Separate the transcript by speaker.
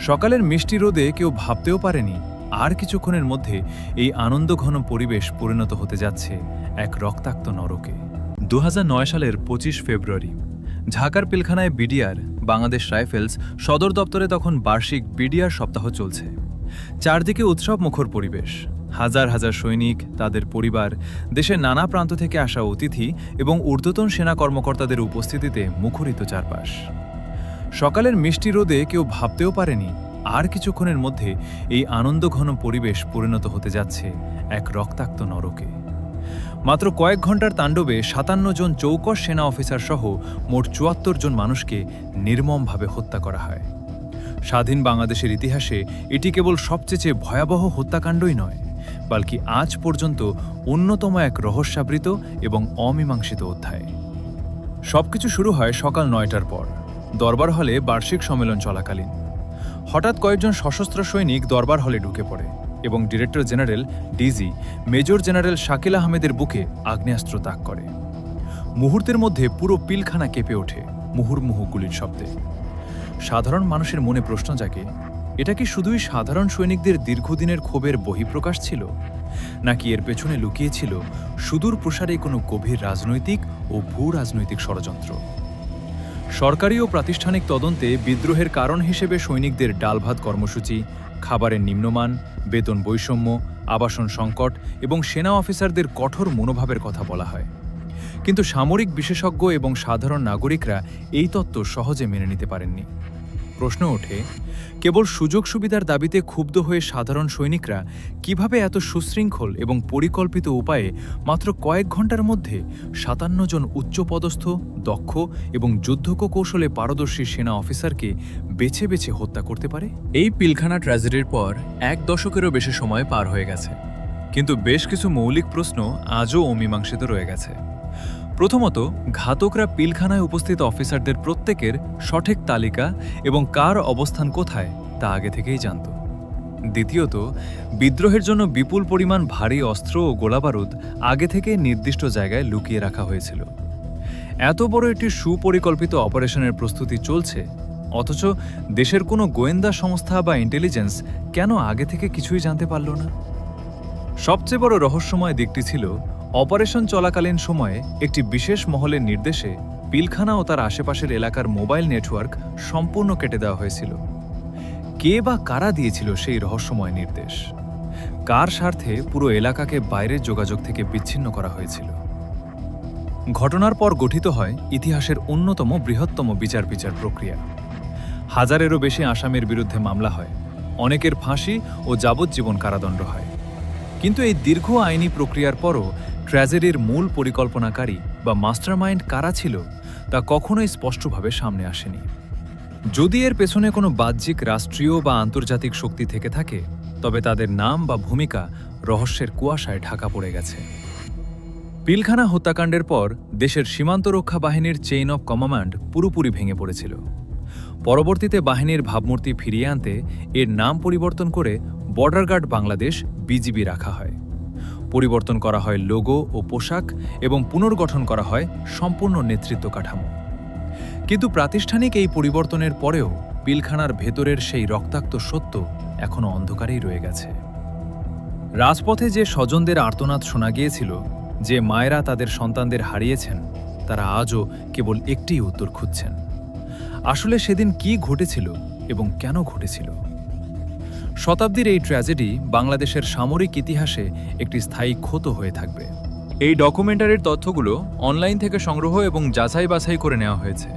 Speaker 1: সকালের মিষ্টি রোদে কেউ ভাবতেও পারেনি আর কিছুক্ষণের মধ্যে এই আনন্দঘন পরিবেশ পরিণত হতে যাচ্ছে এক রক্তাক্ত নরকে। 2009 সালের 25 ফেব্রুয়ারি ঢাকার পিলখানায় বিডিআর বাংলাদেশ রাইফেলস সদর দপ্তরে তখন বার্ষিক বিডিআর সপ্তাহ চলছে। চারদিকে উৎসব মুখর পরিবেশ, হাজার হাজার সৈনিক, তাদের পরিবার, দেশের নানা প্রান্ত থেকে আসা অতিথি এবং ঊর্ধ্বতন সেনা কর্মকর্তাদের উপস্থিতিতে মুখরিত চারপাশ। সকালের মিষ্টি রোদে কেউ ভাবতেও পারেনি আর কিছুক্ষণের মধ্যে এই আনন্দঘন পরিবেশ পরিণত হতে যাচ্ছে এক রক্তাক্ত নরকে। মাত্র কয়েক ঘন্টার তাণ্ডবে 57 জন চৌকস সেনা অফিসার সহ মোট 74 জন মানুষকে নির্মমভাবে হত্যা করা হয়। স্বাধীন বাংলাদেশের ইতিহাসে এটি কেবল সবচেয়ে ভয়াবহ হত্যাকাণ্ডই নয়, বলকি আজ পর্যন্ত অন্যতম এক রহস্যাবৃত এবং অমীমাংসিত অধ্যায়। সবকিছু শুরু হয় সকাল 9টার পর দরবার হলে বার্ষিক সম্মেলন চলাকালীন। হঠাৎ কয়েকজন সশস্ত্র সৈনিক দরবার হলে ঢুকে পড়ে এবং director general DG major general Shakil আহমেদের বুকে আগ্নেয়াস্ত্র তাক করে। মুহূর্তের মধ্যে পুরো পিলখানা কেঁপে ওঠে মুহুর্মুহু গুলির শব্দে। সাধারণ মানুষের মনে প্রশ্ন জাগে, এটা কি শুধুই সাধারণ সৈনিকদের দীর্ঘদিনের ক্ষোভের বহিঃপ্রকাশ ছিল, নাকি এর পেছনে লুকিয়েছিল সুদূর প্রসারে কোনো গভীর রাজনৈতিক ও ভূ রাজনৈতিক ষড়যন্ত্র? সরকারি ও প্রাতিষ্ঠানিক তদন্তে বিদ্রোহের কারণ হিসেবে সৈনিকদের ডালভাত কর্মসূচি, খাবারের নিম্নমান, বেতন বৈষম্য, আবাসন সংকট এবং সেনা অফিসারদের কঠোর মনোভাবের কথা বলা হয়। কিন্তু সামরিক বিশেষজ্ঞ এবং সাধারণ নাগরিকরা এই তত্ত্ব সহজে মেনে নিতে পারেননি। প্রশ্ন ওঠে, কেবল সুযোগ সুবিধার দাবিতে ক্ষুব্ধ হয়ে সাধারণ সৈনিকরা কিভাবে এত সুশৃঙ্খল এবং পরিকল্পিত উপায়ে মাত্র কয়েক ঘন্টার মধ্যে 57 জন উচ্চপদস্থ, দক্ষ এবং যুদ্ধ কৌশলে পারদর্শী সেনা অফিসারকে বেছে বেছে হত্যা করতে পারে? এই পিলখানা ট্র্যাজেডির পর 1 দশকেরও বেশি সময় পার হয়ে গেছে, কিন্তু বেশ কিছু মৌলিক প্রশ্ন আজও অমীমাংসিত রয়ে গেছে। প্রথমত, ঘাতকরা পিলখানায় উপস্থিত অফিসারদের প্রত্যেকের সঠিক তালিকা এবং কার অবস্থান কোথায় তা আগে থেকেই জানত। দ্বিতীয়ত, বিদ্রোহের জন্য বিপুল পরিমাণ ভারী অস্ত্র ও গোলাবারুদ আগে থেকে নির্দিষ্ট জায়গায় লুকিয়ে রাখা হয়েছিল। এত বড় একটি সুপরিকল্পিত অপারেশনের প্রস্তুতি চলছে, অথচ দেশের কোনো গোয়েন্দা সংস্থা বা ইন্টেলিজেন্স কেন আগে থেকে কিছুই জানতে পারল না? সবচেয়ে বড় রহস্যময় দিকটি ছিল, অপারেশন চলাকালীন সময়ে একটি বিশেষ মহলের নির্দেশে পিলখানা ও তার আশেপাশের এলাকার মোবাইল নেটওয়ার্ক সম্পূর্ণ কেটে দেওয়া হয়েছিল। কে বা কারা দিয়েছিল সেই রহস্যময় নির্দেশ? কার স্বার্থে পুরো এলাকাকে বাইরের যোগাযোগ থেকে বিচ্ছিন্ন করা হয়েছিল? ঘটনার পর গঠিত হয় ইতিহাসের অন্যতম বৃহত্তম বিচার প্রক্রিয়া। হাজারেরও বেশি আসামির বিরুদ্ধে মামলা হয়, অনেকের ফাঁসি ও যাবজ্জীবন কারাদণ্ড হয়। কিন্তু এই দীর্ঘ আইনি প্রক্রিয়ার পরও ট্র্যাজেডির মূল পরিকল্পনাকারী বা মাস্টারমাইন্ড কারা ছিল তা কখনোই স্পষ্টভাবে সামনে আসেনি। যদি এর পেছনে কোনো বাহ্যিক রাষ্ট্রীয় বা আন্তর্জাতিক শক্তি থেকে থাকে, তবে তাদের নাম বা ভূমিকা রহস্যের কুয়াশায় ঢাকা পড়ে গেছে। পিলখানা হত্যাকাণ্ডের পর দেশের সীমান্ত রক্ষা বাহিনীর চেইন অব কমান্ড পুরোপুরি ভেঙে পড়েছিল। পরবর্তীতে বাহিনীর ভাবমূর্তি ফিরিয়ে আনতে এর নাম পরিবর্তন করে বর্ডার গার্ড বাংলাদেশ বিজিবি রাখা হয়। পরিবর্তন করা হয় লোগো ও পোশাক এবং পুনর্গঠন করা হয় সম্পূর্ণ নেতৃত্ব কাঠামো। কিন্তু প্রাতিষ্ঠানিক এই পরিবর্তনের পরেও পিলখানার ভেতরের সেই রক্তাক্ত সত্য এখনো অন্ধকারেই রয়ে গেছে। রাজপথে যে স্বজনদের আর্তনাদ শোনা গিয়েছিল, যে মায়েরা তাদের সন্তানদের হারিয়েছেন, তারা আজও কেবল একটি উত্তর খুঁজছেন। আসলে সেদিন কি ঘটেছিল এবং কেন ঘটেছিল? শতাব্দীর এই ট্র্যাজেডি বাংলাদেশের সামরিক ইতিহাসে একটি স্থায়ী ক্ষত হয়ে থাকবে। এই ডকুমেন্টারির তথ্যগুলো অনলাইন থেকে সংগ্রহ এবং যাচাই বাছাই করে নেওয়া হয়েছে।